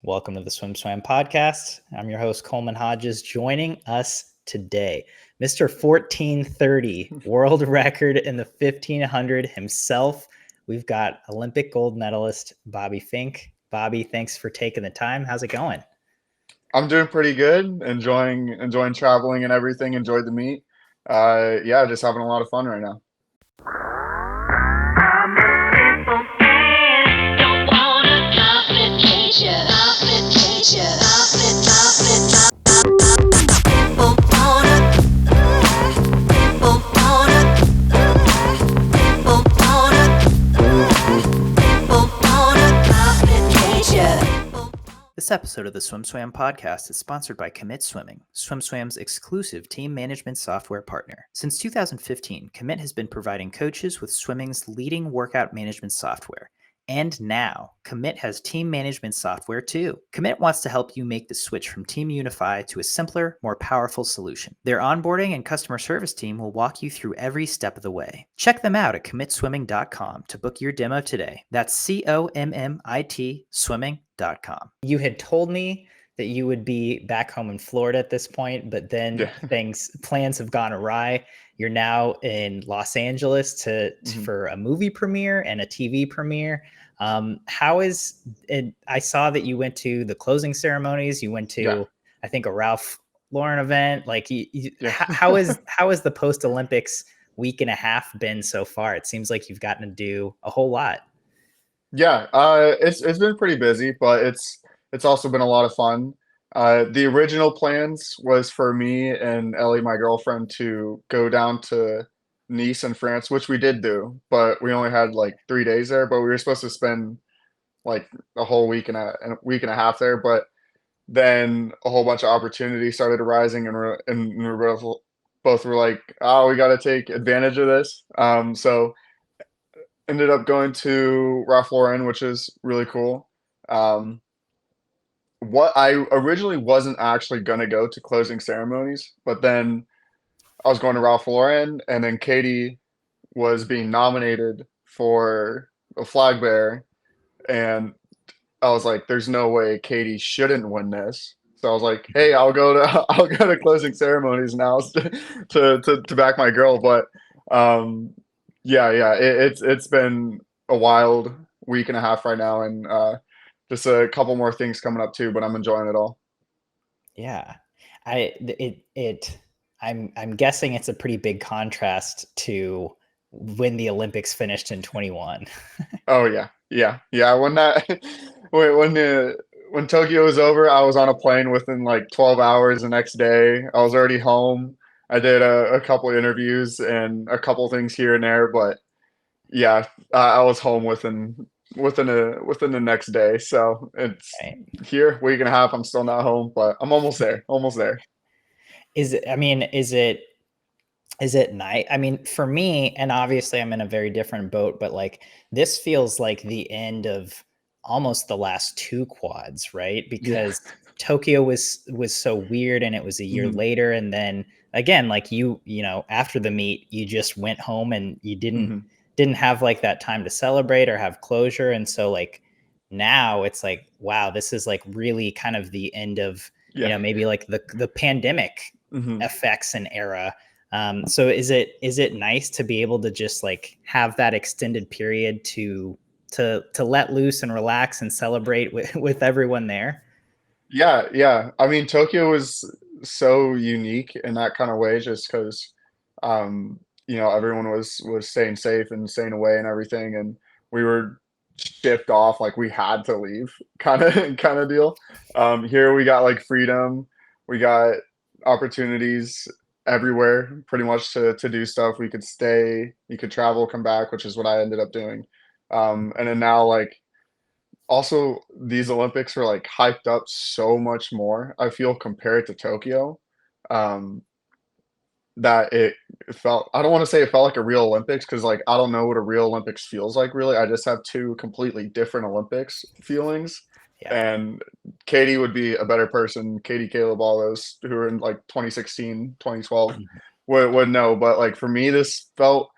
Welcome to the Swam podcast. I'm your host, Coleman Hodges. Joining us today, Mr. 1430, world record in the 1500 himself. We've got Olympic gold medalist Bobby Finke. Bobby, thanks for taking the time. How's it going? I'm doing pretty good. Enjoying traveling and everything. Enjoyed the meet. Yeah, just having a lot of fun right now. This episode of the Swam podcast is sponsored by Commit Swimming, SwimSwam's exclusive team management software partner. Since 2015, Commit has been providing coaches with swimming's leading workout management software. And now, Commit has team management software too. Commit wants to help you make the switch from Team Unify to a simpler, more powerful solution. Their onboarding and customer service team will walk you through every step of the way. Check them out at commitswimming.com to book your demo today. That's COMMIT swimming.com. You had told me that you would be back home in Florida at this point, but then plans have gone awry. You're now in Los Angeles for a movie premiere and a TV premiere. How is it? I saw that you went to the closing ceremonies. You went to, I think, a Ralph Lauren event. Like, how is the post Olympics week and a half been so far? It seems like you've gotten to do a whole lot. Yeah, it's been pretty busy, but it's also been a lot of fun. The original plans was for me and Ellie, my girlfriend, to go down to Nice in France, which we did do, but we only had like 3 days there. But we were supposed to spend like a whole week and a half there. But then a whole bunch of opportunities started arising, both were like, "Oh, we got to take advantage of this." So ended up going to Ralph Lauren, which is really cool. What I originally wasn't actually gonna go to closing ceremonies, but then I was going to Ralph Lauren, and then Katie was being nominated for a flag bearer, and I was like, "There's no way Katie shouldn't win this." So I was like, "Hey, I'll go to I'll go to closing ceremonies now to back my girl." But yeah, it's been a wild week and a half right now, and just a couple more things coming up too. But I'm enjoying it all. Yeah, I'm guessing it's a pretty big contrast to when the Olympics finished in 21. Oh yeah. When that when Tokyo was over, I was on a plane within like 12 hours the next day. I was already home. I did a couple of interviews and a couple things here and there, but yeah, I was home within the next day. So it's Right. here, week and a half. I'm still not home, but I'm almost there. Almost there. Is it night? I mean, for me, and obviously I'm in a very different boat, but like this feels like the end of almost the last two quads, right? Because Tokyo was so weird and it was a year later. And then again, like you know, after the meet, you just went home and you didn't have like that time to celebrate or have closure. And so like now it's like, wow, this is like really kind of the end of, you know, maybe like the pandemic effects and era. So is it nice to be able to just like have that extended period to let loose and relax and celebrate with everyone there? Yeah. I mean, Tokyo was so unique in that kind of way, just because, everyone was staying safe and staying away and everything, and we were shipped off like we had to leave, kind of deal. Here we got like freedom, we got opportunities everywhere, pretty much to do stuff. We could stay, you could travel, come back, which is what I ended up doing. And then now like also, these Olympics are like hyped up so much more, I feel, compared to Tokyo. Um, that it felt, I don't want to say it felt like a real Olympics because like I don't know what a real Olympics feels like really. I just have two completely different Olympics feelings. Yeah. And Katie would be a better person, Katie, Caleb, all those who were in like 2016, 2012 would know. But like for me, this felt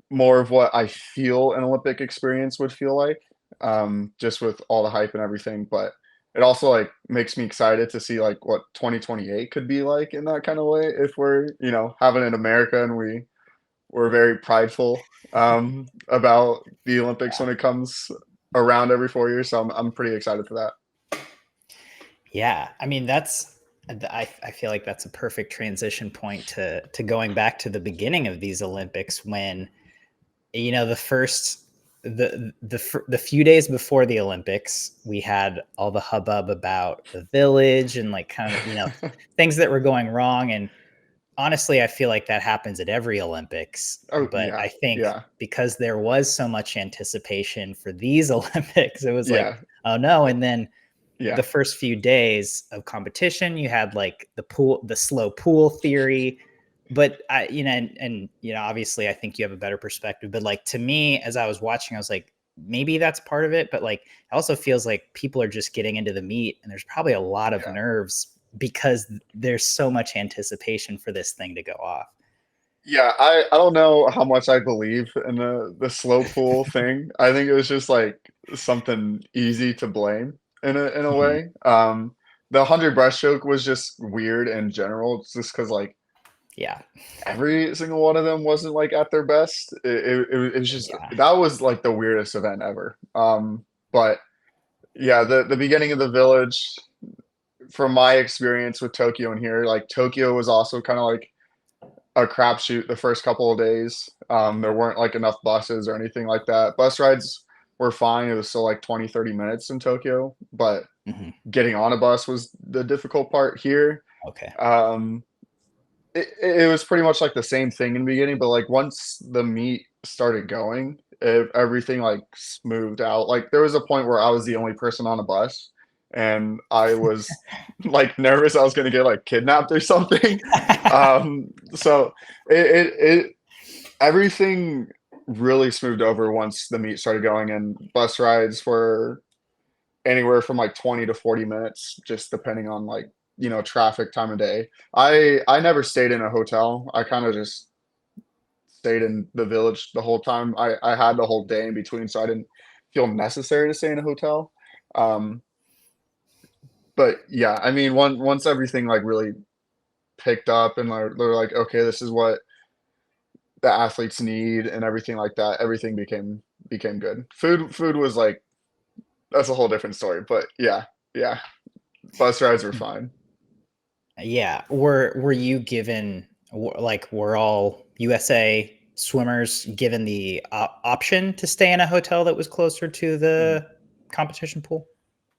more of what I feel an Olympic experience would feel like, just with all the hype and everything. But it also like makes me excited to see like what 2028 could be like in that kind of way if we're, having in America and we're very prideful about the Olympics when it comes around every 4 years. So I'm pretty excited for that. Yeah, I mean I feel like that's a perfect transition point to going back to the beginning of these Olympics when the first the few days before the Olympics we had all the hubbub about the village and like kind of things that were going wrong, and honestly I feel like that happens at every Olympics, Oh but yeah, I think yeah, because there was so much anticipation for these Olympics it was like, yeah, oh no. And then the yeah, first few days of competition, you had like the slow pool theory. But and obviously I think you have a better perspective. But like to me, as I was watching, I was like, maybe that's part of it. But like, it also feels like people are just getting into the meat, and there's probably a lot of yeah. nerves because there's so much anticipation for this thing to go off. Yeah, I don't know how much I believe in the slow pool thing. I think it was just like something easy to blame in a Mhm. way. The 100 breaststroke was just weird in general, just because like Yeah, every single one of them wasn't like at their best. It was just yeah, that was like the weirdest event ever. But yeah, the beginning of the village, from my experience with Tokyo and here, like Tokyo was also kind of like a crapshoot the first couple of days. There weren't like enough buses or anything like that. Bus rides were fine. It was still like 20, 30 minutes in Tokyo, but hmm, getting on a bus was the difficult part here. okay, Um, it was pretty much like the same thing in the beginning, but like once the meet started going, everything like smoothed out. Like there was a point where I was the only person on a bus, and I was like nervous I was gonna get like kidnapped or something. So it everything really smoothed over once the meet started going, and bus rides were anywhere from like 20 to 40 minutes, just depending on like, traffic time of day. I never stayed in a hotel. I kind of just stayed in the village the whole time. I had the whole day in between, so I didn't feel necessary to stay in a hotel. Um, but yeah, I mean, once everything like really picked up and they're like, okay, this is what the athletes need and everything like that, everything became good. Food was like that's a whole different story, but yeah, yeah, bus rides were fine. yeah. Were you given like were all USA swimmers given the option to stay in a hotel that was closer to Mm. the competition pool?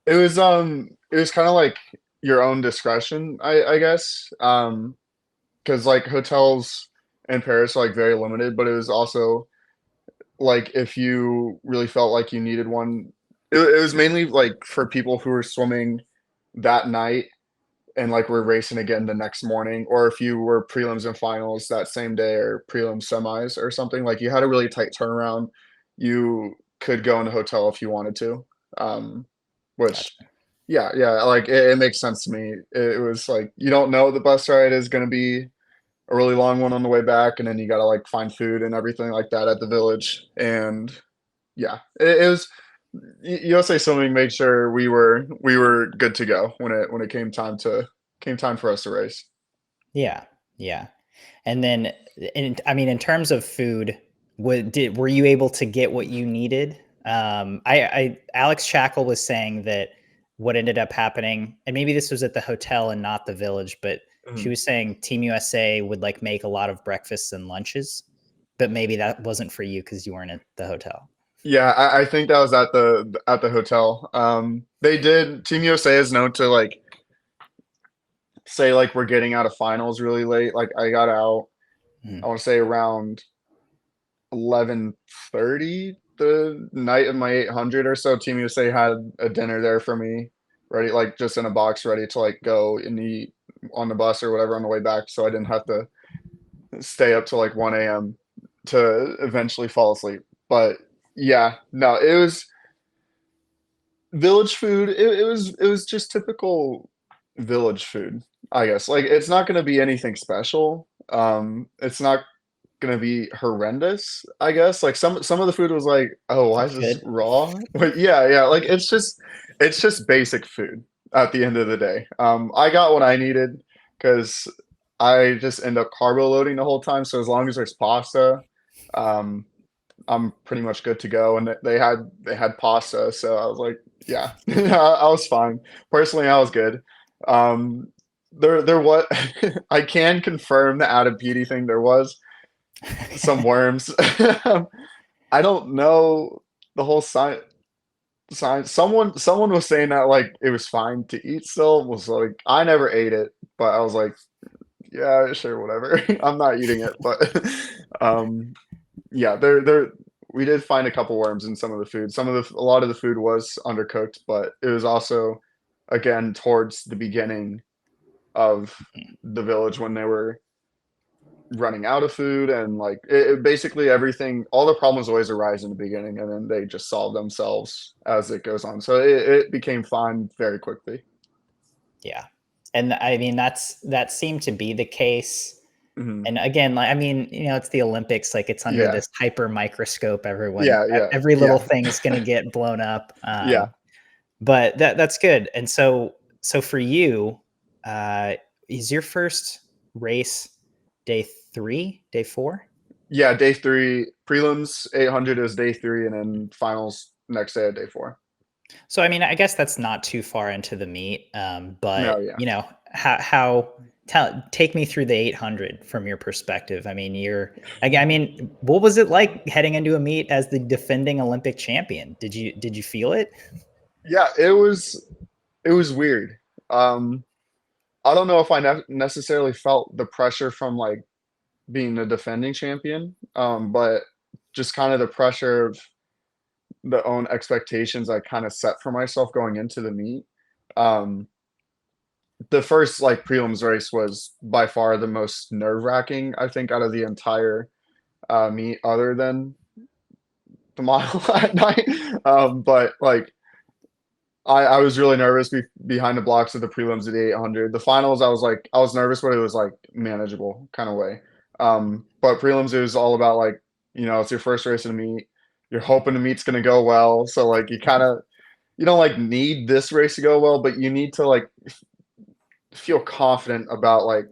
It was kind of like your own discretion, I guess. Because like hotels in Paris are like very limited, but it was also like if you really felt like you needed one, it was mainly like for people who were swimming that night and like were racing again the next morning, or if you were prelims and finals that same day or prelims semis or something, like you had a really tight turnaround. You could go in a hotel if you wanted to. Which Gotcha. yeah, yeah, like it makes sense to me. It was like you don't know the bus ride is going to be a really long one on the way back, and then you got to like find food and everything like that at the village. And yeah, it was USA Swimming made sure we were good to go when it came time for us to race. Yeah, yeah. And then, I mean, in terms of food, were you able to get what you needed? Alex Shackle was saying that what ended up happening, and maybe this was at the hotel and not the village, but she Mhm. was saying Team USA would like make a lot of breakfasts and lunches, but maybe that wasn't for you because you weren't at the hotel. Yeah, I think that was at the hotel. They did. Team USA is known to like say like we're getting out of finals really late. Like I got out, I Mhm. want to say around 11:30 the night of my 800 or so. Team USA had a dinner there for me, ready, like just in a box, ready to like go and eat on the bus or whatever on the way back. So I didn't have to stay up till like 1 a.m. to eventually fall asleep. But yeah, no, it was village food. It was just typical village food, I guess. Like it's not going to be anything special. It's not gonna be horrendous, I guess. Like some of the food was like, oh, why That's is this good. raw? But yeah, yeah, like it's just basic food at the end of the day. I got what I needed because I just end up carbo loading the whole time. So as long as there's pasta, um, I'm pretty much good to go. And they had pasta, so I was like, yeah, I was fine. Personally, I was good. Um, there what I can confirm the added PD thing. There was some worms. I don't know the whole science. Someone was saying that like it was fine to eat still. Was like I never ate it, but I was like, yeah, sure, whatever. I'm not eating it, but um, yeah, there we did find a couple worms in some of the food. A lot of the food was undercooked, but it was also again towards the beginning of the village when they were running out of food and like basically everything all the problems always arise in the beginning and then they just solve themselves as it goes on, so it became fine very quickly. Yeah. And I mean, that seemed to be the case. Hmm. And again, like, I mean, it's the Olympics, like it's under Yeah, this hyper microscope. yeah, yeah, Every little yeah, thing is going to get blown up. yeah, But that's good. And so for you, uh, is your first race day 3, day 4? yeah. Day three prelims 800 is day three, and then finals next day at day four. So I mean, I guess that's not too far into the meet. No, But yeah. how take me through the 800 from your perspective. I mean, I mean, what was it like heading into a meet as the defending Olympic champion? Did you feel it? Yeah, it was weird. um I don't know if I necessarily felt the pressure from like being the defending champion, but just kind of the pressure of the own expectations I kind of set for myself going into the meet. Um, the first like prelims race was by far the most nerve-wracking, I think, out of the entire meet, other than the mile at night. But like I was really nervous behind the blocks of the prelims of the 800. The finals, I was nervous, but it was like manageable kind of way. But prelims, it was all about like, it's your first race in the meet. You're hoping the meet's gonna go well. So like you don't like need this race to go well, but you need to like feel confident about like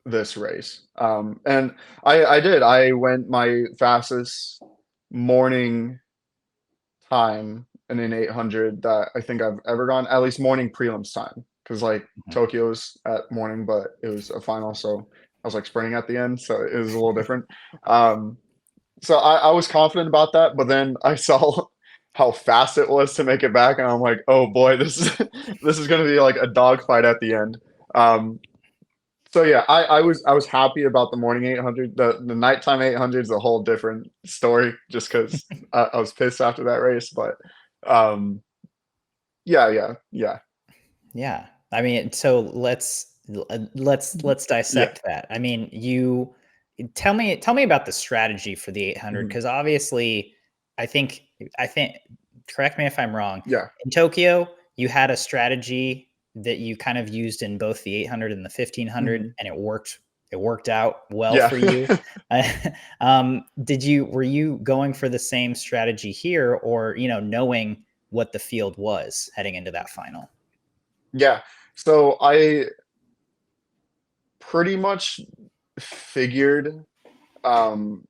this race. And I did. I went my fastest morning time in an 800 that I think I've ever gone, at least morning prelims time. Because like Mhm. Tokyo's at morning, but it was a final, so I was like sprinting at the end, so it was a little different. Um, so I was confident about that, but then I saw how fast it was to make it back, and I'm like, oh boy, this is this is gonna be like a dogfight at the end. Um, so yeah, I was happy about the morning 800. The nighttime 800 is a whole different story, just because I was pissed after that race. But um, yeah, yeah, yeah, Yeah. I mean, so let's yeah. dissect that. I mean, you tell me about the strategy for the 800, Mhm. because obviously I think I think correct me if I'm wrong. Yeah, In Tokyo, you had a strategy that you kind of used in both the 800 and the 1500, mhm. and it worked out well Yeah. for you. Were you going for the same strategy here, or knowing what the field was heading into that final? Yeah. So I pretty much figured um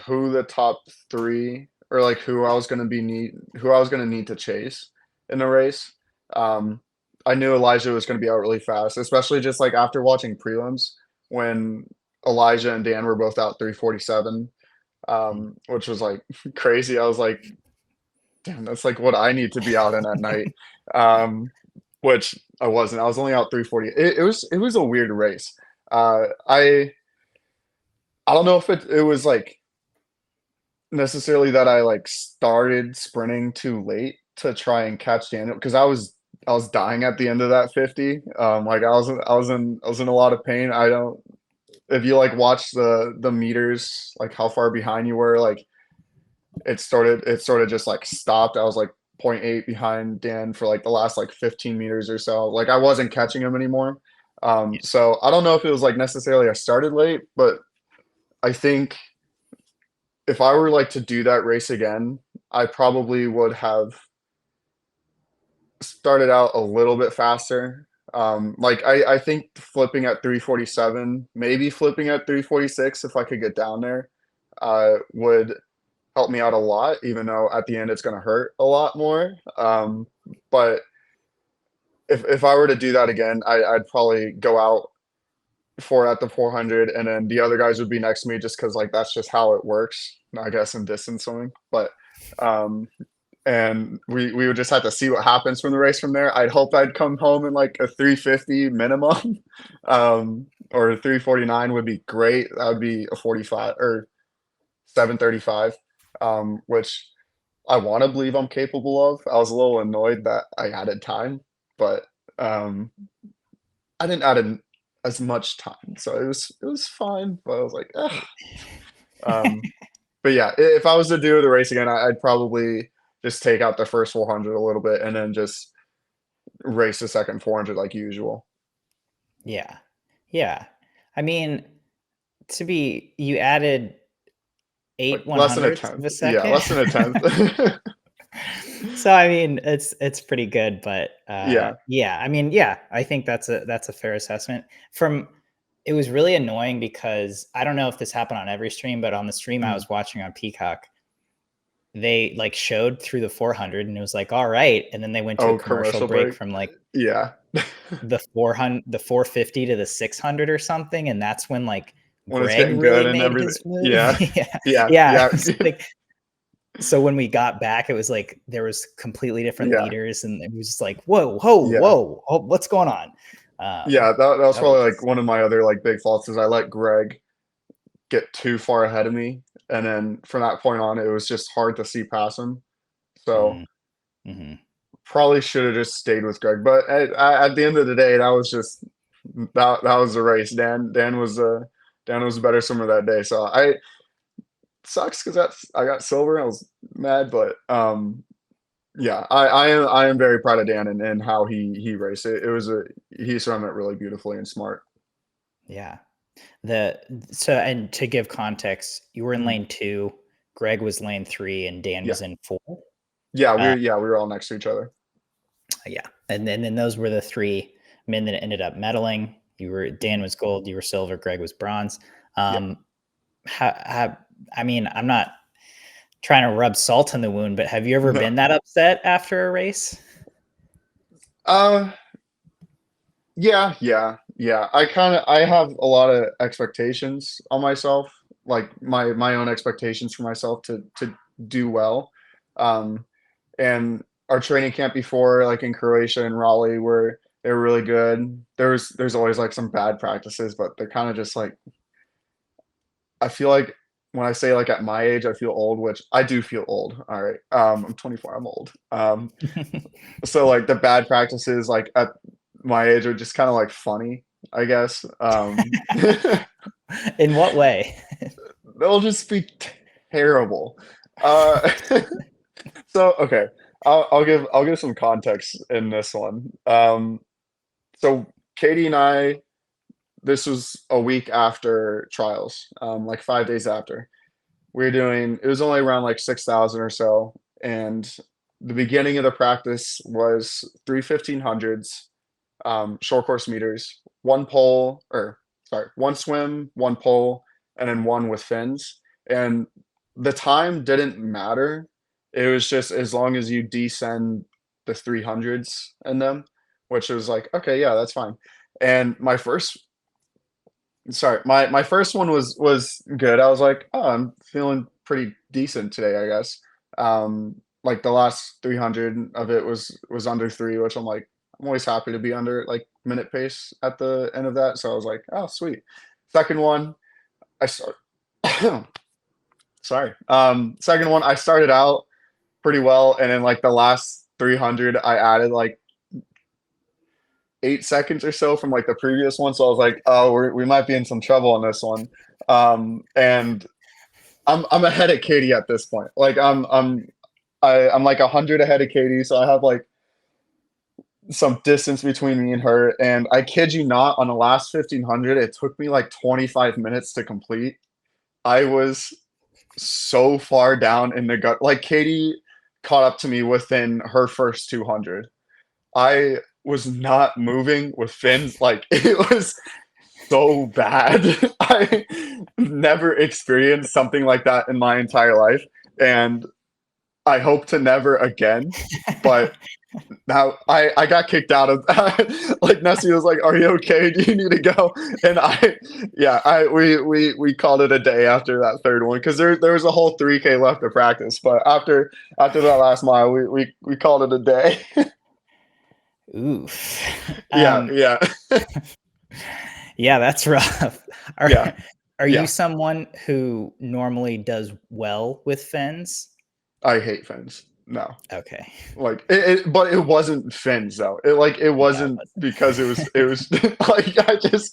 who the top three, or like who I was gonna need to chase in the race. Um, I knew Elijah was gonna be out really fast, especially just like after watching prelims when Elijah and Dan were both out 3:47, which was like crazy. I was like, damn, that's like what I need to be out in at night. Um, which I wasn't. I was only out 3:40. It was a weird race. I don't know if it was like necessarily that I like started sprinting too late to try and catch Daniel, because I was dying at the end of that 50. Like I was in a lot of pain. I don't If you like watch the meters, like how far behind you were, like it sort of just like stopped. I was like point 0.8 behind Dan for like the last like 15 meters or so. Like I wasn't catching him anymore. So I don't know if it was like necessarily I started late, but I think if I were like to do that race again, I probably would have started out a little bit faster. Like I think flipping at 3:47, maybe flipping at 3:46 if I could get down there, would help me out a lot, even though at the end it's gonna hurt a lot more. But if I were to do that again, I'd probably go out for at the 400, and then the other guys would be next to me just because like that's just how it works, I guess, in distance swimming. But um, and we would just have to see what happens from the race from there. I'd hope I'd come home in like a 350 minimum, or a 349 would be great. That would be a 45 or 735, which I want to believe I'm capable of. I was a little annoyed that I added time, but um, I didn't add in as much time, so it was fine. But I was like, ugh. Um, but yeah, if I was to do the race again, I'd probably just take out the first 400 a little bit and then just race the second 400 like usual. Yeah. Yeah. I mean, you added Like eight one less than a hundredths of tenth. a Yeah, second. less than a tenth. So I mean, it's pretty good, but Yeah. yeah, I mean, yeah, I think that's a fair assessment. From It was really annoying because I don't know if this happened on every stream, but on the stream I Mm. was watching on Peacock, they like showed through the 400 and it was like, all right, and then they went to a Oh, commercial commercial break break. from like Yeah. the 450 to the 600 or something, and that's when like When it's Greg getting good really and made everything. his move. Yeah. Yeah, Yeah. yeah. Yeah. It was like, so when we got back, it was like there was completely different Yeah. leaders, and it was just like, whoa, whoa, Yeah. whoa, oh, what's going on? Yeah. That was That probably like was one of my other like big faults is I let Greg get too far ahead of me, and then from that point on, it was just hard to see past him. So mm, hmm probably should have just stayed with Greg. But at the end of the day, that was just that was the race. Dan was a better swimmer that day. So I sucks because I got silver. I was mad, but yeah, I am very proud of Dan and how he raced it. It was a he swam it really beautifully and smart. yeah. The So, and to give context, you were in Mhm. lane two, Greg was lane three, and Dan Yeah, was in four. yeah we were all next to each other. Yeah, and then those were the three men that ended up medaling. Dan Mhm. was gold, you were silver, Greg was bronze. Yeah. How I mean, I'm not trying to rub salt in the wound, but have you ever No. been that upset after a race? Uh, yeah. I have a lot of expectations on myself, like my own expectations for myself to do well. Um, and our training camp before, like in Croatia and Raleigh, where they were really good. There's always like some bad practices, but they're kind of just like I feel like when I say like at my age, I feel old, which I do feel old. All right. I'm 24, I'm old. So like the bad practices like at my age are just kind of like funny, I guess. In what way? They'll just be terrible. Uh, so okay, I'll give some context in this one. So Katie and I, this was a week after trials, like 5 days after. We were doing. It was only around like 6,000 or so, and the beginning of the practice was three 1500s, short course meters, one pole, or sorry, one swim, one pole, and then one with fins. And the time didn't matter. It was just as long as you descend the 300s in them, which was like, okay, yeah, that's fine. And my first one was good. I was like, oh, I'm feeling pretty decent today, I guess. Like the last 300 of it was under three, which I'm like, I'm always happy to be under like minute pace at the end of that. So I was like, oh, sweet. Second one, I start. Sorry. Second one, I started out pretty well, and then like the last 300, I added like 8 seconds or so from like the previous one. So I was like, oh, we might be in some trouble on this one. And I'm ahead of Katie at this point. Like I'm like 100 ahead of Katie, so I have like some distance between me and her. And I kid you not, on the last 1500, it took me like 25 minutes to complete. I was so far down in the gut. Like Katie caught up to me within her first 200. I was not moving with fins. Like it was so bad. I never experienced something like that in my entire life, and I hope to never again. But now I got kicked out of like Nessie was like, "Are you okay? Do you need to go?" And we called it a day after that third one because there was a whole 3K left to practice. But after that last mile, we called it a day. Oof. Yeah, yeah, Yeah, that's rough. Are yeah, are you yeah. someone who normally does well with fins? I hate fins. No. Okay. Like but it wasn't fins though. It Yeah, wasn't because it was like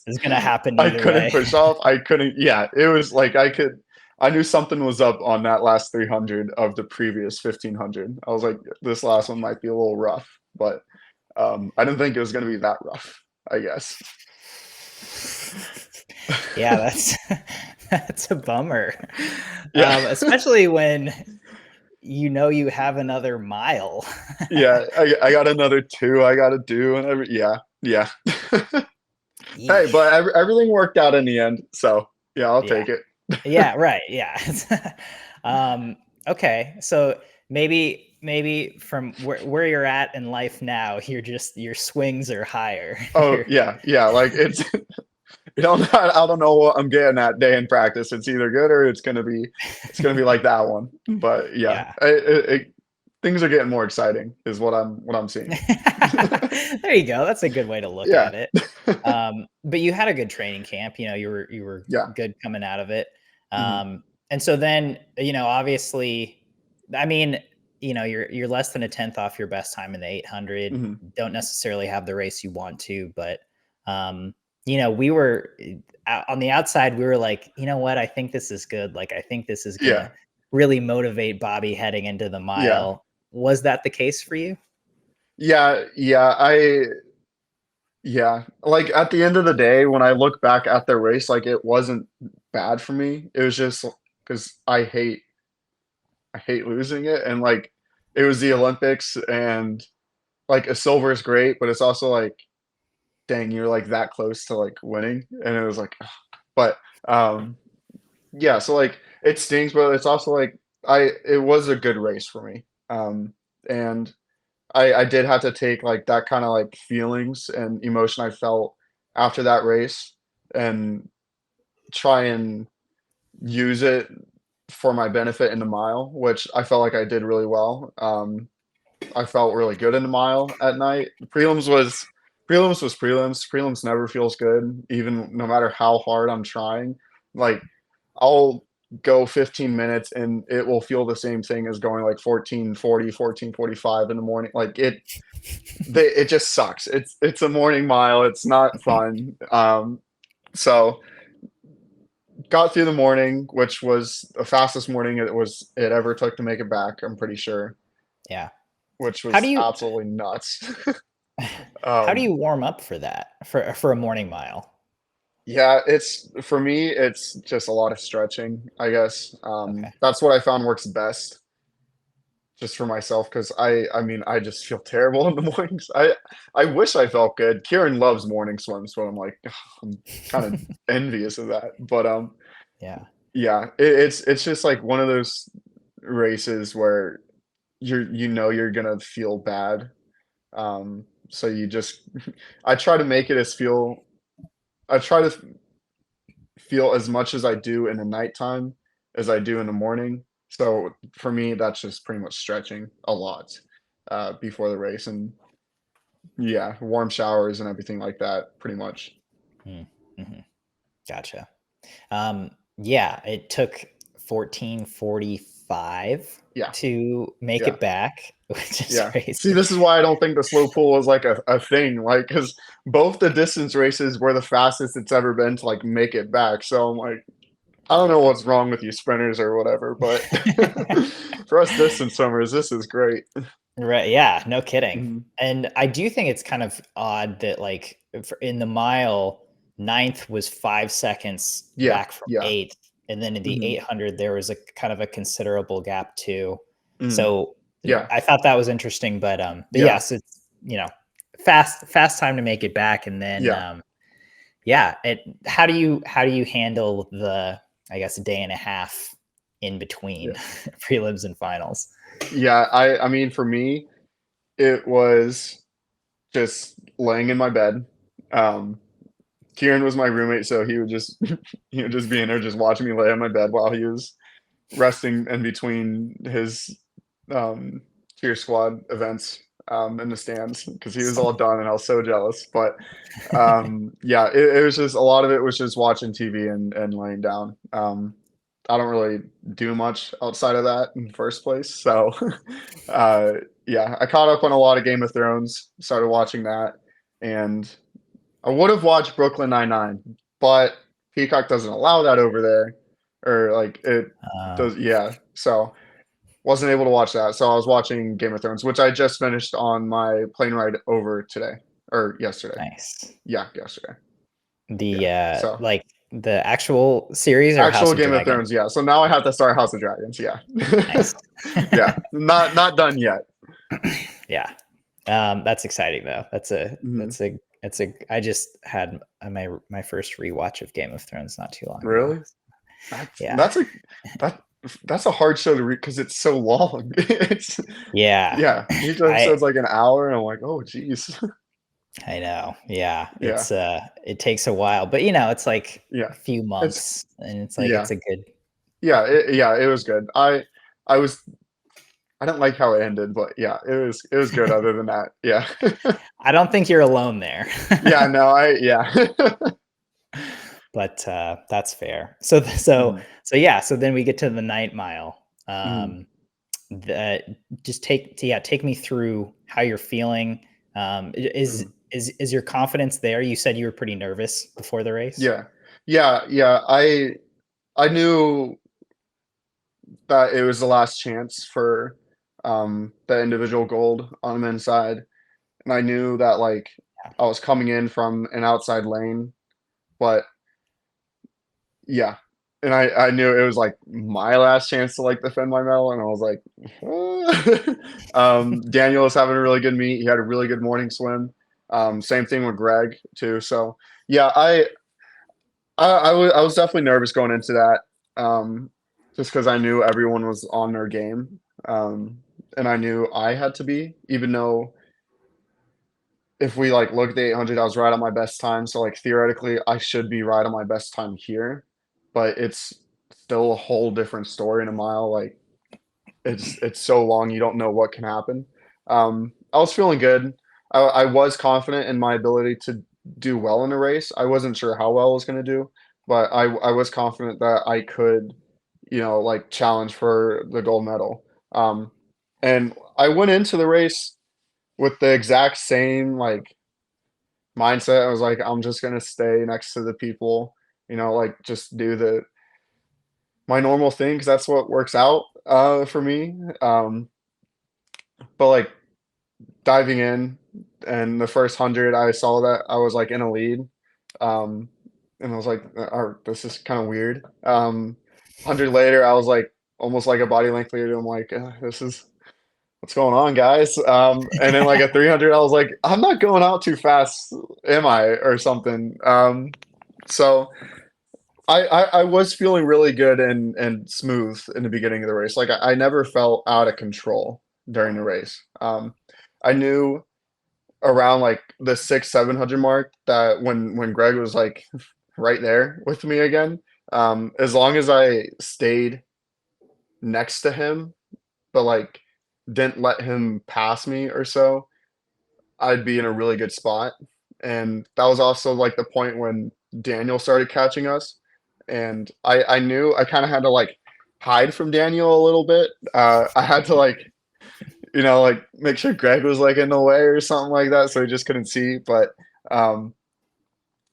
it's gonna happen I either couldn't way. push off. I couldn't. Yeah, it was like I knew something was up on that last 300 of the previous 1500. I was like, this last one might be a little rough, but I didn't think it was going to be that rough, I guess. Yeah, that's that's a bummer. Yeah. Especially when you know you have another mile. Yeah, I got another two I got to do and yeah, yeah. Hey, Yeesh. but everything worked out in the end, so yeah, I'll Yeah. take it. Yeah, right. Yeah. Okay. So maybe from where you're at in life now, your swings are higher. Oh yeah, yeah. Like it's I don't know what I'm getting that day in practice. It's either good or it's gonna be like that one. But yeah, Yeah. things are getting more exciting, is what I'm seeing. There you go. That's a good way to look Yeah, at it. But you had a good training camp. You were yeah, good coming out of it. hmm And so then, obviously, I mean, you're less than a tenth off your best time in the 800. hmm Don't necessarily have the race you want to, but we were on the outside. We were like, you know what? I think this is good. Like, I think this is gonna yeah, really motivate Bobby heading into the yeah, mile. Was that the case for you? yeah, yeah. Yeah. Like at the end of the day, when I look back at the race, like it wasn't bad for me. It was just because I hate losing it, and like it was the Olympics, and like a silver is great, but it's also like, dang, you're like that close to like winning, and it was like, ugh. But um, yeah, so like it stings, but it's also like it was a good race for me, and I did have to take like that kind of like feelings and emotion I felt after that race and try and use it for my benefit in the mile, which I felt like I did really well. I felt really good in the mile at night. Prelims was prelims. Prelims never feels good, even no matter how hard I'm trying. Like I'll go 15 minutes and it will feel the same thing as going like 14:40, 14:45 in the morning. Like it just sucks. It's a morning mile. It's not fun. So got through the morning, which was the fastest morning it ever took to make it back, I'm pretty sure, Yeah. which How do was you absolutely nuts. how do Um, you warm up for that for a morning mile? yeah, it's for me, it's just a lot of stretching, I guess. Okay. That's what I found works best just for myself because I mean, I just feel terrible in the mornings. I wish I felt good. Kieran loves morning swims, but I'm like, ugh, I'm kind of envious of that. But Yeah. yeah, it's just like one of those races where you're gonna feel bad. So you just I try to make it as feel I try to feel as much as I do in the nighttime as I do in the morning. So for me, that's just pretty much stretching a lot before the race, and yeah, warm showers and everything like that, pretty much. Mm-hmm. Gotcha. Yeah, it took 14:45 Yeah, to make yeah, it back, which is yeah. See, crazy. this is why I don't think the slow pool is like a thing, like because both the distance races were the fastest it's ever been to like make it back. So I'm like, I don't know what's wrong with you sprinters or whatever, but for us distance swimmers, this is great. Right, yeah, no kidding. Mhm. And I do think it's kind of odd that, like, in the mile, ninth was 5 seconds Yeah, back from yeah, eighth, and then in the Mhm. 800 there was a kind of a considerable gap too. Mm. So Yeah. I thought that was interesting, but Yeah. yes, it's fast time to make it back, and then Yeah. yeah, it how do you handle the, I guess, a day and a half in between Yeah. prelims and finals? Yeah. I mean, for me, it was just laying in my bed. Um, Kieran was my roommate, so he would just he would just be in there just watching me lay on my bed while he was resting in between his um, cheer squad events in the stands because he was all done and I was so jealous. But yeah, it was just a lot of it was just watching TV and laying down. I don't really do much outside of that in the first place. So uh, yeah, I caught up on a lot of Game of Thrones, started watching that, and I would have watched Brooklyn Nine-Nine, but Peacock doesn't allow that over there, or like it Uh, does. Yeah, so wasn't able to watch that. So I was watching Game of Thrones, which I just finished on my plane ride over today or yesterday. nice. Yeah, yesterday. Yeah. The So like the actual series or House actual of Game of Dragon? Thrones. Yeah. So now I have to start House of Dragons. Yeah. Nice. Yeah. Not done yet. Yeah. That's exciting though. Mhm. That's a I just had my first rewatch of Game of Thrones not too long ago. Really? That's Yeah. that's a that that's a hard show to read because it's so long. It's Yeah. yeah, each I episode's like an hour, and I'm like, "Oh, geez." I know. Yeah. Yeah, It takes a while, but it's like yeah. a few It's months and it's like yeah, it's a good. yeah, it was good. I was I didn't like how it ended, but yeah, it was good other than that. Yeah. I don't think you're alone there. Yeah, no, I yeah. But that's fair. So Mhm, yeah, so then we get to the night mile. mhm, The Just take me through how you're feeling. mhm. Is your confidence there? You said you were pretty nervous before the race. Yeah. Yeah, yeah, I knew that it was the last chance for, the individual gold on the men's side, and I knew that, like, I was coming in from an outside lane, but yeah, and I knew it was, like, my last chance to, like, defend my medal, and I was like, Daniel was having a really good meet, he had a really good morning swim, same thing with Greg too, so, yeah, I was definitely nervous going into that, just because I knew everyone was on their game, and I knew I had to be, even though if we, like, look at the 800, I was right on my best time, so, like, theoretically, I should be right on my best time here, but it's still a whole different story in a mile, like, it's so long, you don't know what can happen. I was feeling good. I was confident in my ability to do well in the race. I wasn't sure how well I was gonna do, but I was confident that I could, like, challenge for the gold medal. And I went into the race with the exact same, like, mindset. I was like, "I'm just gonna stay next to the people," like, just do my normal thing because that's what works out, for me. But, like, diving in and the first 100, I saw that I was, like, in a lead, um, and I was like, this is kinda weird." 100 later, I was, like, almost, like, a body length leader. I'm like, this is what's going on, guys?" And then, like, at 300, I was like, "I'm not going out too fast, am I?" Or something. So I was feeling really good and smooth in the beginning of the race. Like, I never felt out of control during the race. I knew around, like, the 700 mark that when Greg was, like, right there with me again, as long as I stayed next to him, but, like, didn't let him pass me or so, I'd be in a really good spot. And that was also, like, the point when Daniel started catching us, and I knew I kinda had to, like, hide from Daniel a little bit. I had to, like, like, make sure Greg was, like, in the way or something like that so he just couldn't see, but, um,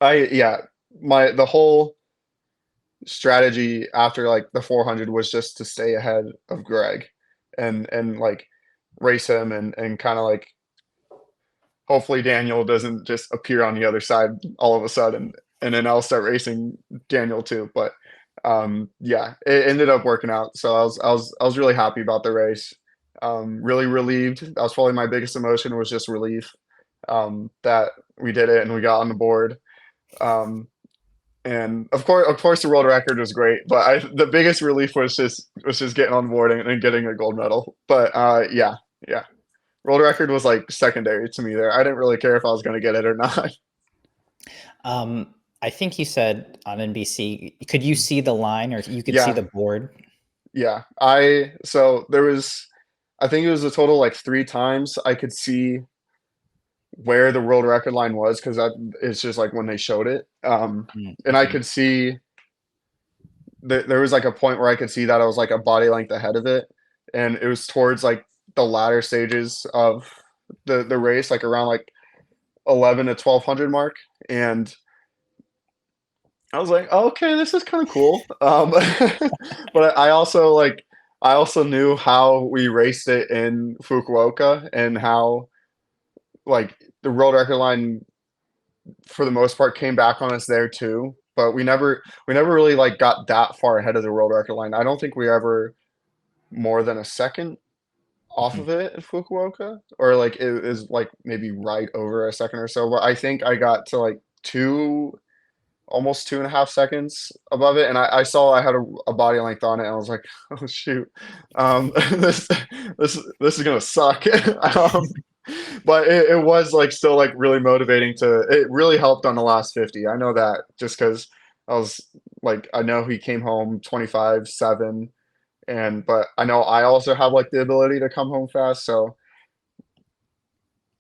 I yeah, the whole strategy after, like, the 400 was just to stay ahead of Greg and, like, race him and kinda, like, hopefully Daniel doesn't just appear on the other side all of a sudden, and then I'll start racing Daniel too, but, Yeah, it ended up working out. So I was really happy about the race. Really relieved. That was probably my biggest emotion was just relief that we did it and we got on the board. Um, and of course, the world record was great, but the biggest relief was just getting on board and getting a gold medal. But yeah, yeah, world record was like secondary to me there. I didn't really care if I was going to get it or not. I think you said on NBC, could you see the line or you could see Yeah, the board? yeah. I so there was, I think it was a total like three times I could see where the world record line was because that it's just like when they showed it. And I Mm-hmm. could see there was like a point where I could see that I was like a body length ahead of it, and it was towards like the latter stages of the race, like around like 11 to 1200 mark, and I was like, oh, okay, this is kind of cool. But I also knew how we raced it in Fukuoka and how like the world record line for the most part came back on us there too. But we never really like got that far ahead of the world record line. I don't think we ever more than a second off of it at Fukuoka, or like it is like maybe right over a second or so. But I think I got to like almost 2.5 seconds above it, and I saw I had a body length on it, and I was like, oh shoot, this this is gonna suck. But it was like still like really motivating to. It really helped on the last 50. I know that just because I was like I know he came home 25-7 and but I know I also have like the ability to come home fast, so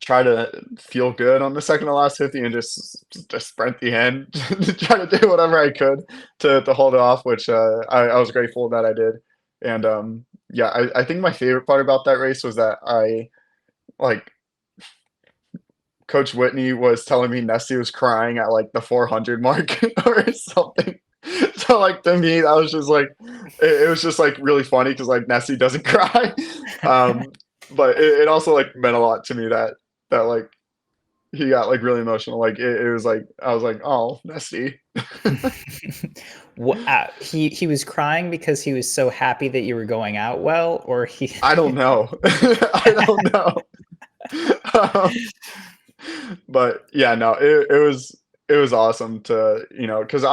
try to feel good on the second to last 50 and just sprint the end, try to do whatever I could to hold it off, which I was grateful that I did. And yeah, I think my favorite part about that race was that I like Coach Whitney was telling me Nesty was crying at like the 400 mark or something. So like to me, that was just like it was just like really funny because like Nessie doesn't cry, um, but it also like meant a lot to me that like he got like really emotional. Like it was like I was like, oh, Nessie. He was crying because he was so happy that you were going out well, or he. I don't know. I don't know. Um, but yeah, no, it was awesome to because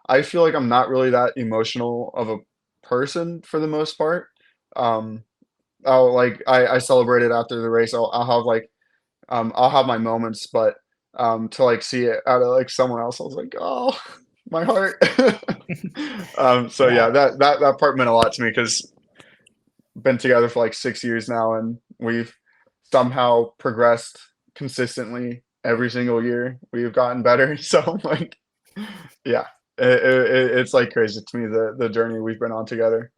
I feel like I'm not really that emotional of a person for the most part. Um, I celebrated after the race. I'll have like I'll have my moments, but to like see it out of like someone else, I was like, oh, my heart. So Yeah. yeah, that part meant a lot to me because been together for like 6 years now, and we've somehow progressed consistently every single year. We've gotten better. So like, yeah, it's like crazy to me the journey we've been on together.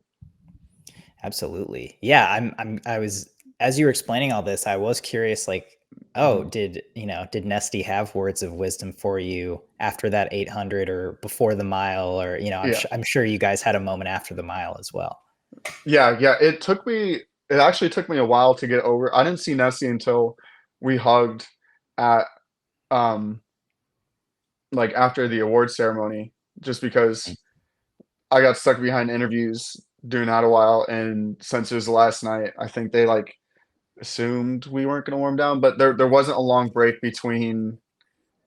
Absolutely. Yeah, I was as you were explaining all this, I was curious like, oh, Mhm. did Nesty have words of wisdom for you after that 800 or before the mile or, Yeah, I'm sure you guys had a moment after the mile as well. yeah, yeah. It actually took me a while to get over. I didn't see Nessie until we hugged at um like after the award ceremony, just because I got stuck behind interviews doing that a while, and since it was the last night, I think they like assumed we weren't going to warm down, but there wasn't a long break between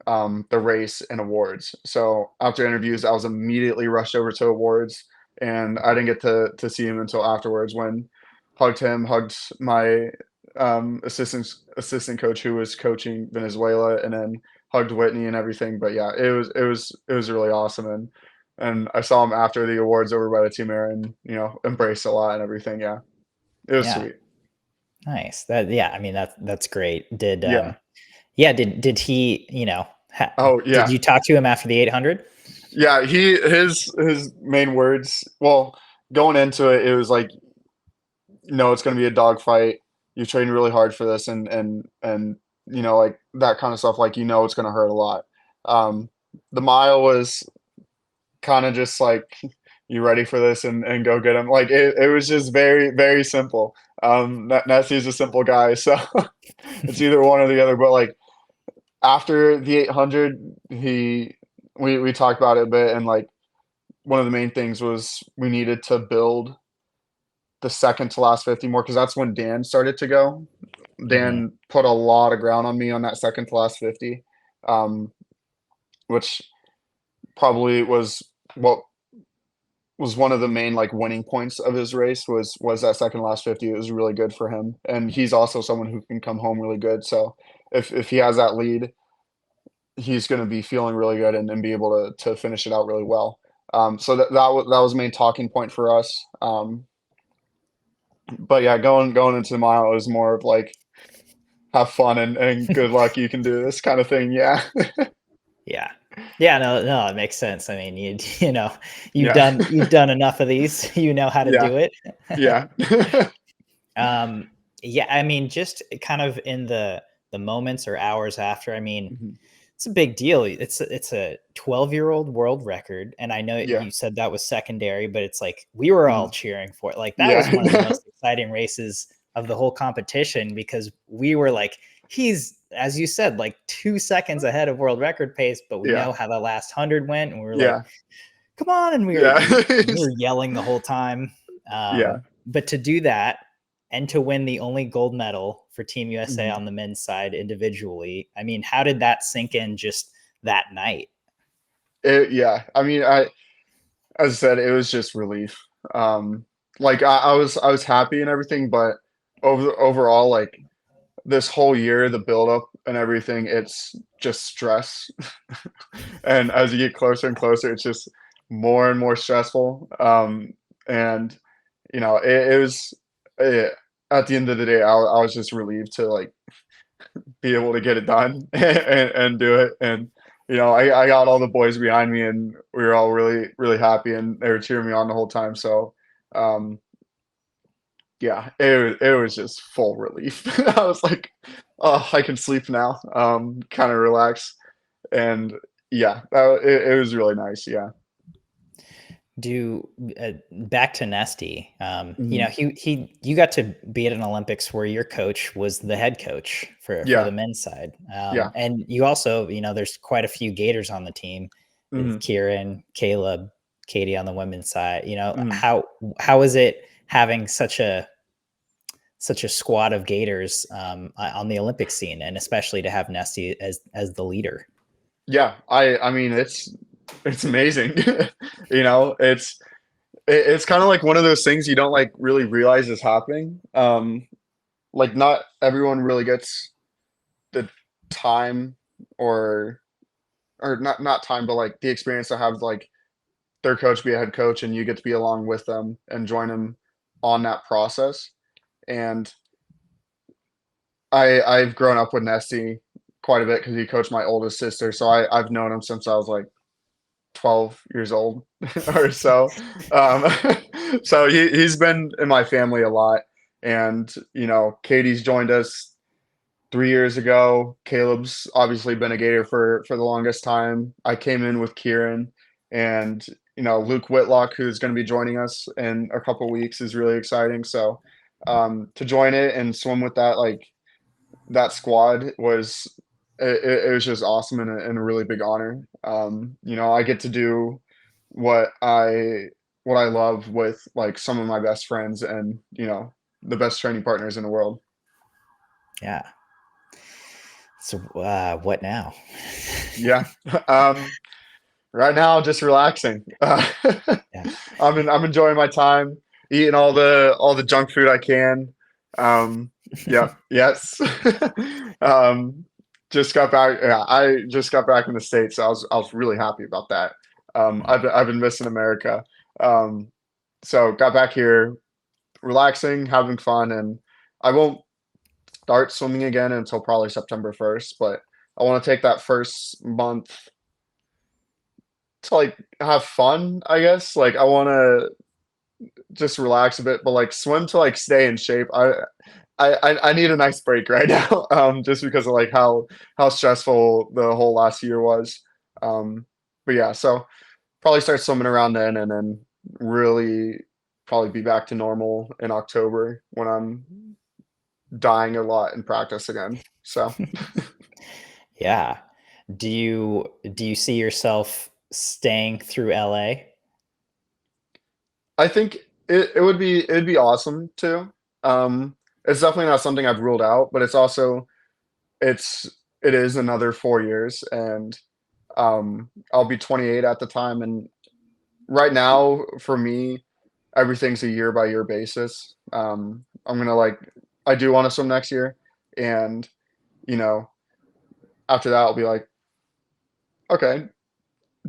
the race and awards. So after interviews, I was immediately rushed over to awards, and I didn't get to see him until afterwards when hugged him, hugged my assistant coach who was coaching Venezuela, and then hugged Whitney and everything. But yeah, it was really awesome, and I saw him after the awards over by the team area, and embraced a lot and everything. Yeah, it was Yeah. sweet. Nice. Yeah, I mean that's great. Yeah. Yeah, did he, Oh did yeah. you talk to him after the 800? Yeah, his main words. Well, going into it, it was like, it's going to be a dogfight. You trained really hard for this, and like that kind of stuff. Like it's going to hurt a lot. Um, the mile was kind of just like, you ready for this and go get him. Like it was just very very simple. Nessie's a simple guy, so it's either one or the other. But like after the 800, we talked about it a bit, and like one of the main things was we needed to build the second to last 50 more because that's when Dan started to go. Hmm. Dan put a lot of ground on me on that second to last 50, um, which probably was what was one of the main like winning points of his race was that second last 50. It was really good for him, and he's also someone who can come home really good. So if he has that lead, he's going to be feeling really good and be able to finish it out really well. So that was the main talking point for us. But yeah, going into the mile, it was more of like have fun and good luck. You can do this kind of thing. Yeah, Yeah. Yeah, no, it makes sense. I mean, you know, yeah, you've done enough of these, you know how to yeah, do it. yeah. Um, yeah, I mean, just kind of in the moments or hours after, I mean, Mhm. it's a big deal. It's a 12-year-old world record, and I know Yeah, you said that was secondary, but it's like we were all mhm. cheering for it. Like that was one of the Yeah, most exciting races of the whole competition because we were like, he's as you said, like 2 seconds ahead of world record pace, but we yeah, know how the last 100 went, and we were like, yeah, come on, and yeah, we were yelling the whole time. yeah. But to do that and to win the only gold medal for Team USA Mhm. on the men's side individually, I mean, how did that sink in just that night? Yeah. I mean, as I said, it was just relief. Um, like I was happy and everything, but overall, like this whole year, the buildup and everything, it's just stress. And as you get closer and closer, it's just more and more stressful. And it was eh, at the end of the day, I was just relieved to like be able to get it done and do it. And I got all the boys behind me, and we were all really really happy, and they were cheering me on the whole time. So um, yeah, it was just full relief. I was like, oh, I can sleep now, kind of relax, and yeah, it was really nice. Yeah. Do back to Nesty. You know, Mhm. you got to be at an Olympics where your coach was the head coach for the Yeah. men's side, Yeah. and you also, you know, there's quite a few Gators on the team. Mhm. Kieran, Caleb, Katie on the women's side. You know, Mhm. how is it having such a squad of Gators on the Olympic scene, and especially to have Nesty as the leader? Yeah. I mean, it's amazing. It's it's kind of like one of those things you don't like really realize is happening. Like not everyone really gets the time or not time, but like the experience to have like their coach be a head coach and you get to be along with them and join them on that process. And I've grown up with Nesty quite a bit because he coached my oldest sister. So I've known him since I was like 12 years old or so. Um, so he's been in my family a lot. And, Katie's joined us 3 years ago. Caleb's obviously been a Gator for the longest time. I came in with Kieran, and Luke Whitlock, who's going to be joining us in a couple weeks, is really exciting. So to join it and swim with that squad it was just awesome and a really big honor. I get to do what I what I love with like some of my best friends and the best training partners in the world. Yeah. So what now? Yeah. Um, right now, just relaxing. Yeah. I'm enjoying my time, eating all the junk food I can. Yeah, yes. Um, just got back. Yeah, I just got back in the States, so I was really happy about that. I've been missing America. Um, so got back here, relaxing, having fun, and I won't start swimming again until probably September 1st, but I want to take that first month to like have fun, I guess. Like I want to just relax a bit, but like swim to like stay in shape. I need a nice break right now, just because of like how stressful the whole last year was. Um, but yeah, so probably start swimming around then, and then really probably be back to normal in October when I'm dying a lot in practice again. So Yeah. Do you see yourself staying through LA? I think it'd be awesome too. It's definitely not something I've ruled out, but it's also it's it is another 4 years, and I'll be 28 at the time, and right now for me, everything's a year by year basis. I'm gonna like I do want to swim next year, and you know after that I'll be like, okay,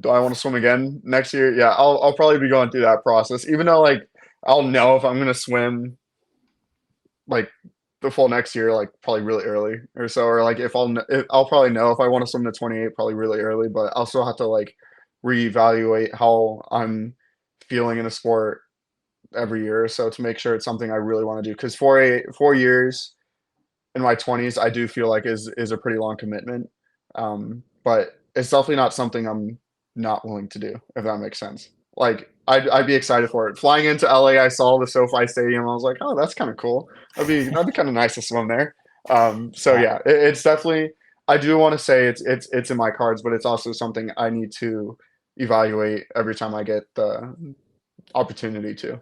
do I want to swim again next year? Yeah, I'll probably be going through that process, even though like I'll know if I'm gonna swim like the full next year, like probably really early or so, or like if I'll probably know if I want to swim to 28 probably really early, but I'll still have to like reevaluate how I'm feeling in a sport every year or so to make sure it's something I really want to do. Because 4 years in my 20s, I do feel like is a pretty long commitment. But it's definitely not something I'm not willing to do, if that makes sense. Like I'd be excited for it. Flying into LA, I saw the SoFi Stadium. I was like, oh, that's kind of cool. That'd be kind of nice to swim there. So Yeah, yeah, it's definitely. I do want to say it's in my cards, but it's also something I need to evaluate every time I get the opportunity to.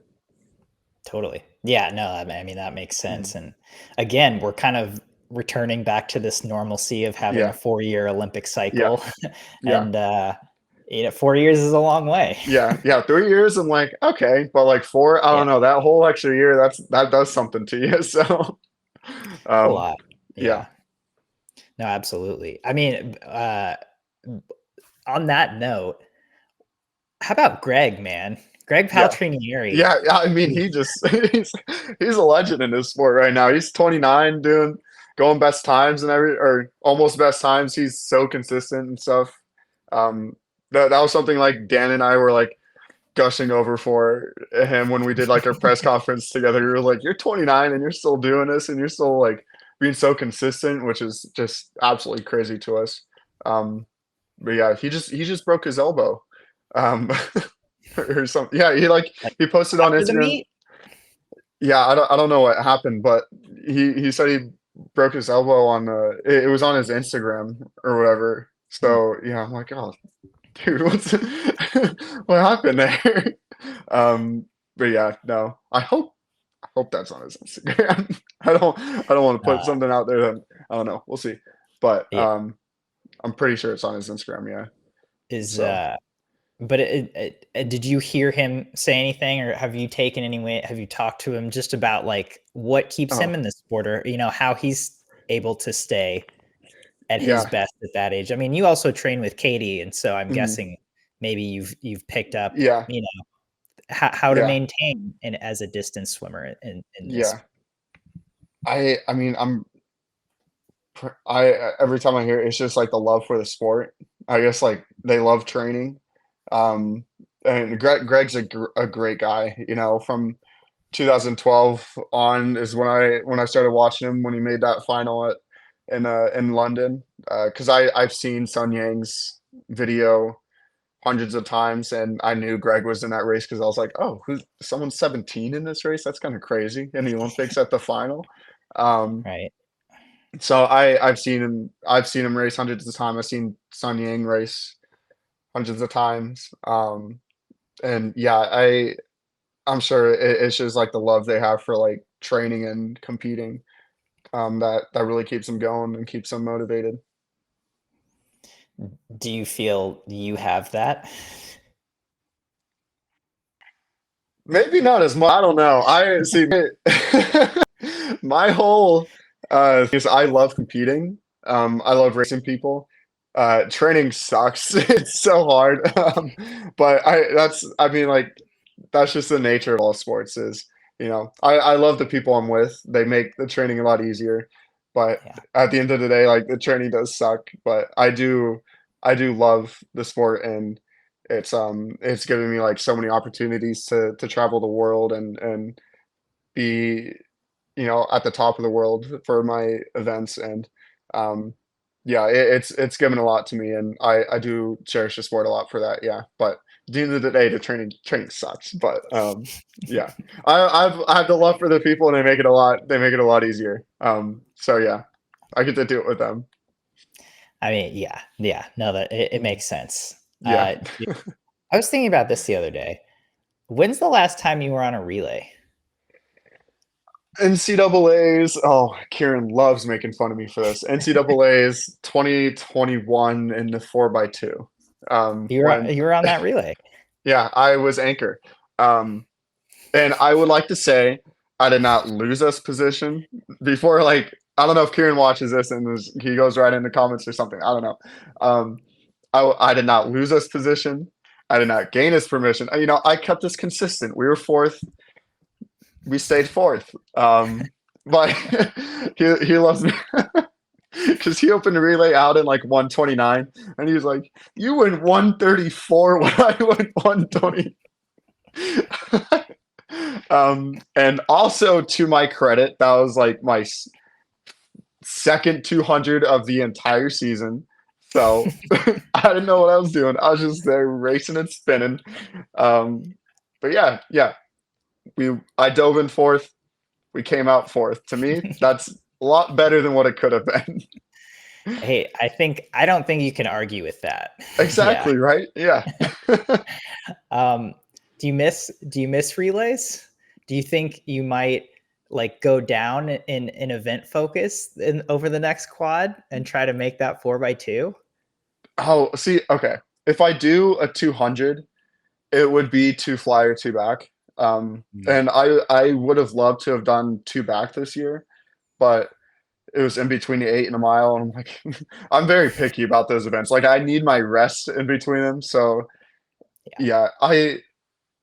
totally. Yeah, no, I mean, that makes Mhm. sense. And again, we're kind of returning back to this normalcy of having a Yeah, 4-year Olympic yeah, cycle. yeah. And 4 years is a long way. Yeah, yeah, 3 years, I'm like, "Okay," but, like, 4, I Yeah, don't know, that whole extra year, that does something to you, so, a um, lot. yeah. Yeah, no, absolutely. I mean, on that note, how about Greg, man? Greg Yeah. Paltrinieri. Yeah, I mean, he just he's a legend in this sport right now. He's 29 doing going best times and or almost best times. He's so consistent and stuff. Um, that was something, like, Dan and I were, like, gushing over for him when we did like our press conference together. We were like, "You're 29 and you're still doing this, and you're still like being so consistent," which is just absolutely crazy to us. Um, but yeah, he just broke his elbow, um, or something. Yeah, Like, he posted on after the Instagram. meet? Yeah, I don't know what happened, but he said he broke his elbow on it was on his Instagram or whatever. Hmm, So yeah, I'm like, oh, dude, what happened there? Um, but yeah, no. I hope that's on his Instagram. I don't want to put uh, something out there that I don't know. We'll see. But yeah, I'm pretty sure it's on his Instagram, yeah. is, So, but did you hear him say anything, or have you taken any way have you talked to him just about, like, what keeps him oh, in the sport, or, how he's able to stay at his yeah. best at that age? I mean, you also train with Katie, and so I'm Mhm. guessing maybe you've picked up, Yeah. how to Yeah. maintain and as a distance swimmer in this. Yeah. I mean, I every time I hear it, it's just like the love for the sport. I guess like they love training. Um, and Greg's a great guy, from 2012 on is when I started watching him when he made that final in London. Because I've seen Sun Yang's video hundreds of times, and I knew Greg was in that race because I was like, oh, who's someone's 17 in this race? That's kind of crazy in the Olympics at the final. Um, Right. so I've seen him race hundreds of times. I've seen Sun Yang race hundreds of times. And yeah, I'm sure it's just like the love they have for like training and competing, that really keeps them going and keeps them motivated. Do you feel you have that? Maybe not as much. I don't know. I see my whole thing is I love competing. I love racing people. Training sucks. It's so hard. But I mean like that's just the nature of all sports is, I love the people I'm with. They make the training a lot easier. But Yeah. at the end of the day, like the training does suck. But I do love the sport, and it's given me like so many opportunities to travel the world and be at the top of the world for my events, and um yeah, it's given a lot to me, and I do cherish the sport a lot for that, yeah. But at the end of the day, the training sucks, but yeah, I have the love for the people, and they make it a lot easier, so yeah, I get to do it with them. I mean, yeah, yeah. No, that it Mhm. makes sense. Yeah. Yeah, I was thinking about this the other day. When's the last time you were on a relay? NCAA's, oh, Kieran loves making fun of me for this. NCAA's 2021 in the 4x2. When, You were on that relay. yeah, I was anchor. Um, and I would like to say I did not lose us position before. Like, I don't know if Kieran watches this and he goes right in the comments or something. I don't know. Um, I did not lose us position. I did not gain his permission. You know, I kept us consistent. We were fourth. We stayed fourth. But he loves me because he opened the relay out in like 129, and he was like, "You went 134 when I went 120." And also to my credit, that was like my second 200 of the entire season. So I didn't know what I was doing. I was just there racing and spinning. Um, but yeah, I dove in fourth. We came out fourth. To me, that's a lot better than what it could have been. Hey, I don't think you can argue with that. Yeah. Exactly, right? Yeah. Um, do you miss relays? Do you think you might like go down in event focus over the next quad and try to make that 4x2? Oh, see, okay. If I do a 200, it would be two fly or two back. And I would have loved to have done two back this year, but it was in between the 8 and a mile, and I'm like, I'm very picky about those events. Like, I need my rest in between them. So yeah,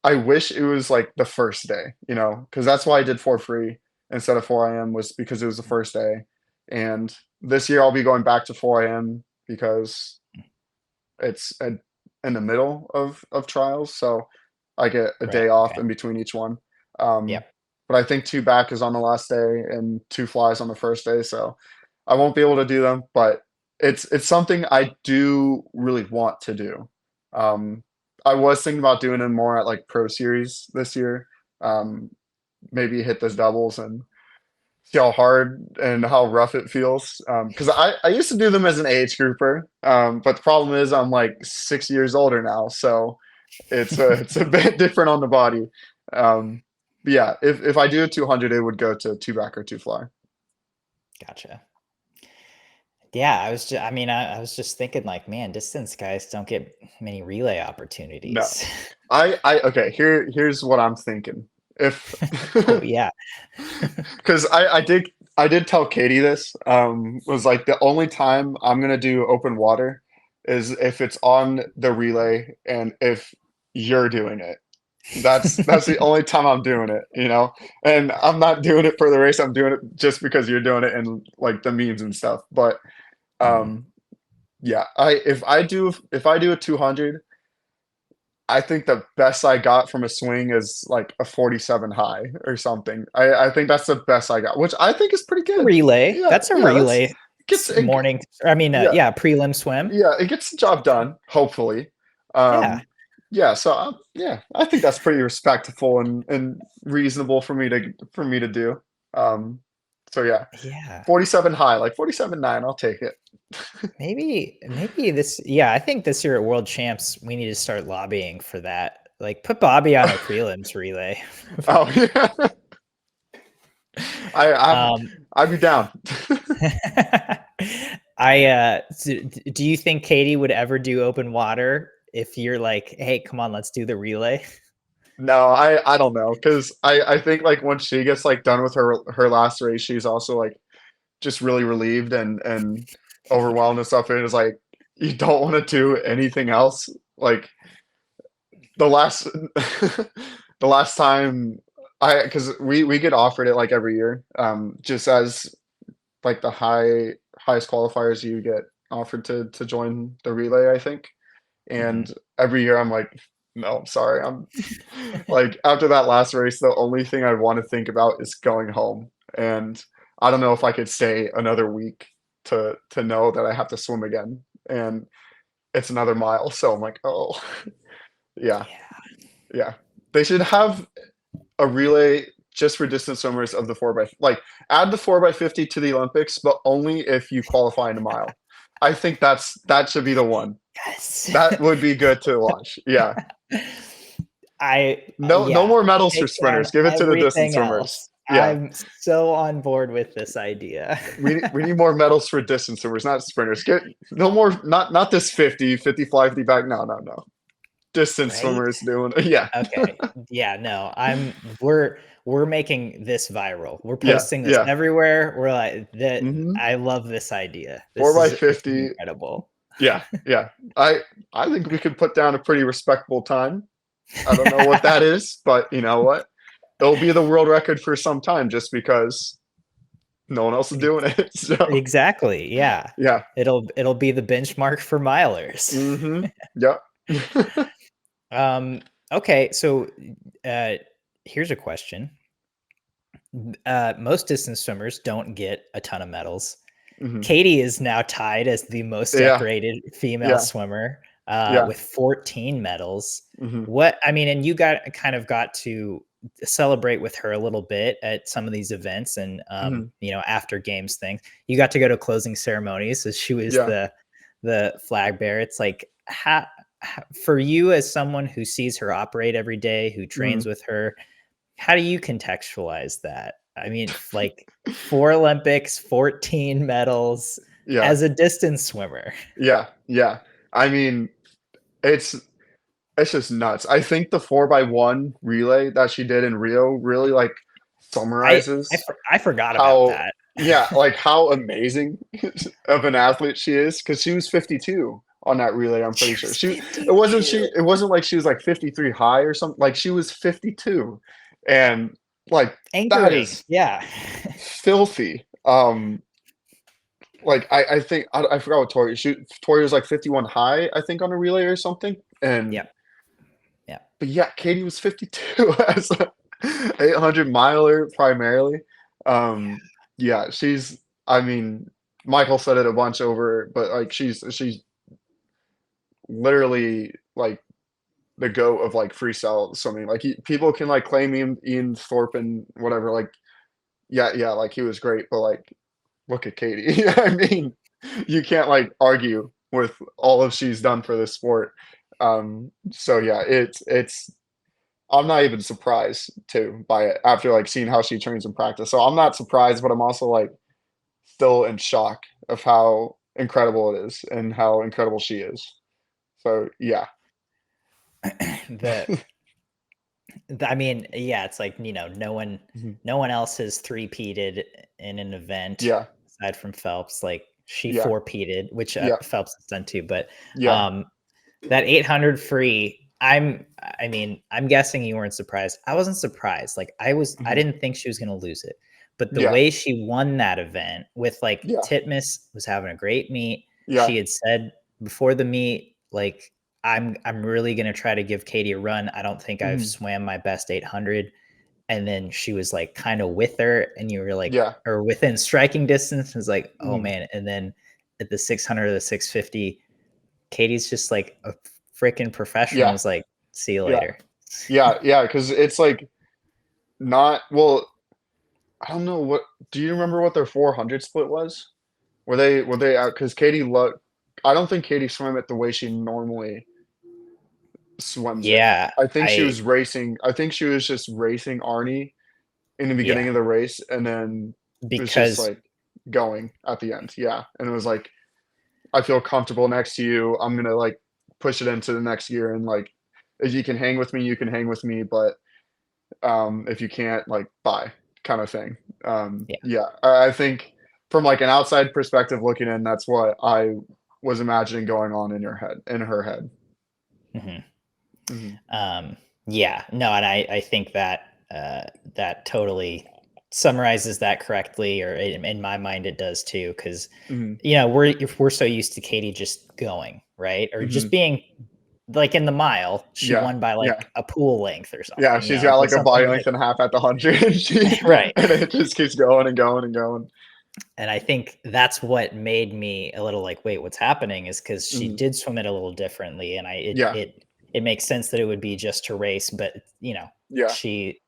I wish it was like the first day, you know, because that's why I did for free instead of 4 a.m. was because it was the first day. And this year I'll be going back to 4 a.m. because it's in the middle of trials, so I get a Right. day off Okay. in between each one. Um, Yep. but I think two back is on the last day and two flies on the first day, so I won't be able to do them. But it's something I do really want to do. Um, I was thinking about doing them more at like Pro Series this year. Um, Maybe hit those doubles and see how hard and how rough it feels. Because I used to do them as an age grouper, but the problem is I'm like 6 years older now, so it's a bit different on the body. Um, but yeah, if I do a 200, it would go to two back or two fly. Gotcha. Yeah, I mean, I was just thinking like, man, distance guys don't get many relay No, opportunities. I okay. Here's what I'm thinking. If Oh yeah. because I did tell Katie this, was like the only time I'm gonna do open water is if it's on the relay and if you're doing it. That's the only time I'm doing it, you know? And I'm not doing it for the race, I'm doing it just because you're doing it and like the memes and stuff. But Mhm. um yeah, I if I do a 200, I think the best I got from a swing is like a 47 high or something. I think that's the best I got, which I think is pretty good. Relay. Yeah, That's a yeah, that's relay gets it, morning. I mean, yeah, yeah, prelim swim. yeah, it gets the job done, hopefully. Yeah. Yeah, so yeah, I think that's pretty respectful and reasonable for me to do. Um, so yeah, Yeah. 47 high, like 47.9, I'll take it. Maybe this, yeah, I think this year at World Champs, we need to start lobbying for that. Like put Bobby on a prelims relay. Oh yeah, I'm Um, I'd be down. do you think Katie would ever do open water if you're like, hey, come on, let's do the relay? No, I don't know because I think like once she gets like done with her last race, she's also like just really relieved and overwhelmed and stuff. And it's like you don't want to do anything else. Like the last the last time I because we get offered it like every year, just as like the highest qualifiers you get offered to join the relay, I think. Mhm. And every year I'm like, no, I'm sorry. I'm like after that last race, the only thing I want to think about is going home. And I don't know if I could stay another week to know that I have to swim again. And it's another mile. So I'm like, oh yeah, Yeah. yeah. They should have a relay just for distance swimmers of the like add the 4x50 to the Olympics, but only if you qualify in a mile. I think that should be the one. Yes. That would be good to watch. Yeah. No Yeah, more medals for take down sprinters. Give it to the distance everything swimmers. else. Yeah. I'm so on board with this idea. We need more medals for distance swimmers, not sprinters. Get no more, not this 50, 50 fly, 50 back. No, no, no. Distance Right? swimmers doing yeah. Okay. Yeah, no, we're making this viral. We're Yeah, posting this yeah. everywhere. We're like that. Hmm. I love this idea. 4 by This is 50. incredible. Yeah, yeah. I think we could put down a pretty respectable time. I don't know what that is, but you know what? It'll be the world record for some time just because no one else is doing it. So Exactly. Yeah. yeah. It'll be the benchmark for milers. Hmm. Yep. Um, okay, so uh, here's a question. Most distance swimmers don't get a ton of medals. Hmm. Katie is now tied as the most Yeah, decorated female yeah, swimmer yeah. with 14 medals. Hmm. And you got to celebrate with her a little bit at some of these events and, Hmm. after games things. You got to go to closing ceremonies. So she was Yeah. the flag bearer. It's like, for you as someone who sees her operate every day, who Hmm. trains with her, how do you contextualize that? I mean, like 4 Olympics, 14 medals Yeah, as a distance swimmer. yeah, yeah. I mean, it's it's just nuts. I think the 4x1 relay that she did in Rio really like I I, summarizes for, I forgot about how that. yeah, like how amazing of an athlete she is because she was 52 on that relay. I'm pretty She sure was she 52. it wasn't like she was like 53 high or something. Like she was 52, and like that Anchoring. is Yeah. filthy. Like I think I forgot what Tori was like 51 high, I think, on a relay or something. And Yep. Yep. but yeah, Katie was 52 as a 800 miler primarily. Um, yeah, she's. I mean, Michael said it a bunch over, but like she's literally like the goat of like freestyle swimming. Like people can like claim Ian Thorpe and whatever. Like yeah, like he was great, but like look at Katie. I mean, you can't like argue with all of she's done for this sport. So yeah, it's I'm not even surprised too by it after like seeing how she trains in practice. So I'm not surprised, but I'm also like still in shock of how incredible it is and how incredible she is. So yeah. the I mean, yeah, it's like, Mhm. no one else has three-peated in an event Yeah, aside from Phelps. Like she yeah, four-peated, which yeah, Phelps has done too. But yeah. um, that 800 free, I mean, I'm guessing you weren't surprised. I wasn't surprised. Like I Mhm. didn't think she was going to lose it. But the Yeah, way she won that event with like yeah, Titmus was having a great meet. yeah. She had said before the meet, like I'm really gonna try to give Katie a run. I don't think I've Mhm. swam my best 800. And then she was like kind of with her, and you were like, Yeah. or within striking distance. It's like, oh Mhm. man. And then at the 600 or the 650, Katie's just like a freaking professional. Yeah, Was like, see you yeah, later. yeah, yeah. Because it's like not well. I don't know what. Do you remember what their 400 split was? Were they out? Because Katie looked. I don't think Katie swam it the way she normally swims it. Yeah, I think she was racing. I think she was just racing Arnie in the beginning yeah, of the race, and then was just because like going at the end. Yeah, and it was like I feel comfortable next to you. I'm gonna like push it into the next year, and like if you can hang with me, you can hang with me. But if you can't, like bye, kind of thing. yeah. Yeah, I think from like an outside perspective looking in, that's what I was imagining going on in her head. Mhm. Mhm. Yeah, no, and I think that that totally summarizes that correctly, or in my mind it does too, because Mhm. we're so used to Katie just going right, or just Mhm. being like in the mile, she Yeah. won by Yeah. like a pool length or Yeah, something, she's got like just a body something length that and a half at the 100, and right. and it just keeps going and going and going. And I think that's what made me a little like, wait, what's happening? Is because she Mhm. did swim it a little differently, and Yeah. it makes sense that it would be just to race, but Yeah. she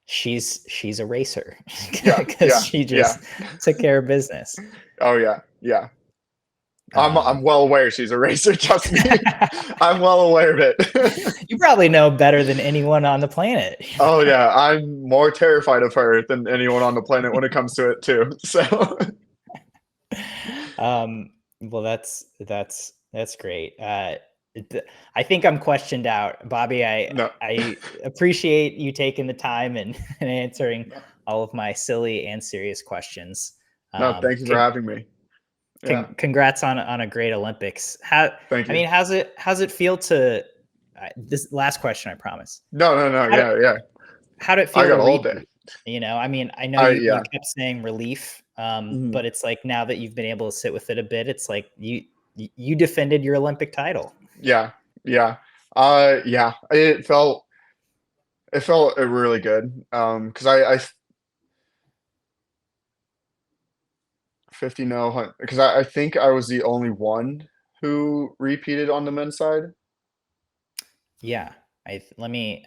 she's a racer Yeah. because Yeah. she Yeah. just took care of business. Oh, yeah. Yeah. I'm well aware she's a racer. Trust me, I'm well aware of it. You probably know better than anyone on the planet. Oh yeah, I'm more terrified of her than anyone on the planet when it comes to it too. So Well, that's great. I think I'm questioned out, Bobby. no, I appreciate you taking the time and answering no, all of my silly and serious questions. no. Thank you for having me. Yeah, Congrats on a great Olympics. thank I you. mean, how's it feel to this last question? I promise. No, no, no. Yeah, yeah. How did it I feel to got all repeat? day. I mean, I know you Yeah. kept saying relief, Mhm. but it's like now that you've been able to sit with it a bit, it's like you defended your Olympic title. Yeah, yeah. Yeah. It felt really good. Because I 50 no, because I think I was the only one who repeated on the men's side. Yeah, let me.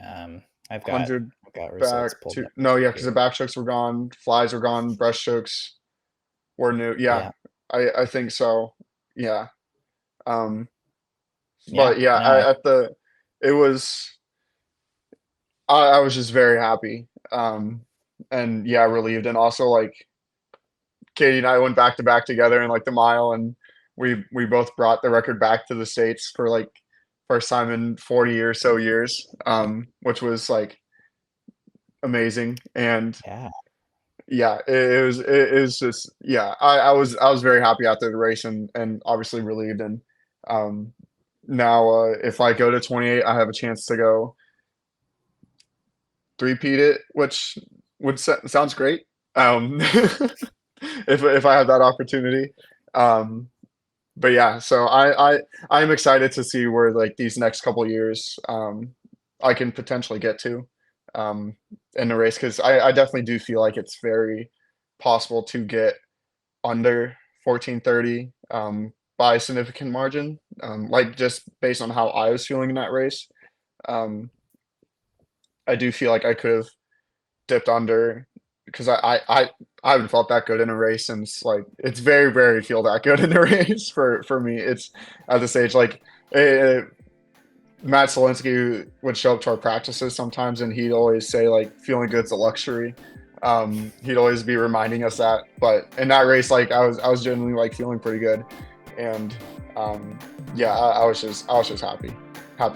I've got 100 results back pulled to up no, yeah, because the here. backstrokes were gone, flies were gone, breaststrokes were new. Yeah, Yeah, I think so. Yeah. Um, yeah. but yeah, No, it was I was just very happy. And yeah, relieved. And also like Katie and I went back to back together in like the mile, and we both brought the record back to the States for like first time in 40 or so years, which was like amazing. And yeah, yeah, it was just yeah, I was very happy after the race, and obviously relieved. And um now if I go to 28, I have a chance to go three-peat it, which sounds great. If I have that opportunity. Um but yeah, so I'm excited to see where like these next couple years I can potentially get to um in the race, because I definitely do feel like it's very possible to get under 14:30 by a significant margin. Like just based on how I was feeling in that race. Um I do feel like I could have dipped under, because I haven't felt that good in a race since like it's very rare to feel that good in a race for me. It's at this age like Matt Solinsky would show up to our practices sometimes, and he'd always say like feeling good's a luxury. He'd always be reminding us that. But in that race, like I was genuinely like feeling pretty good, and yeah, I was just happy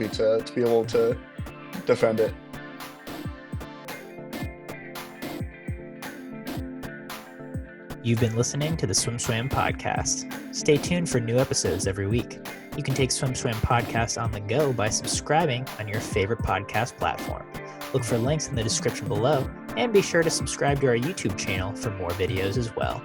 to be able to defend it. You've been listening to the Swim Swam podcast. Stay tuned for new episodes every week. You can take Swim Swam podcast on the go by subscribing on your favorite podcast platform. Look for links in the description below, and be sure to subscribe to our YouTube channel for more videos as well.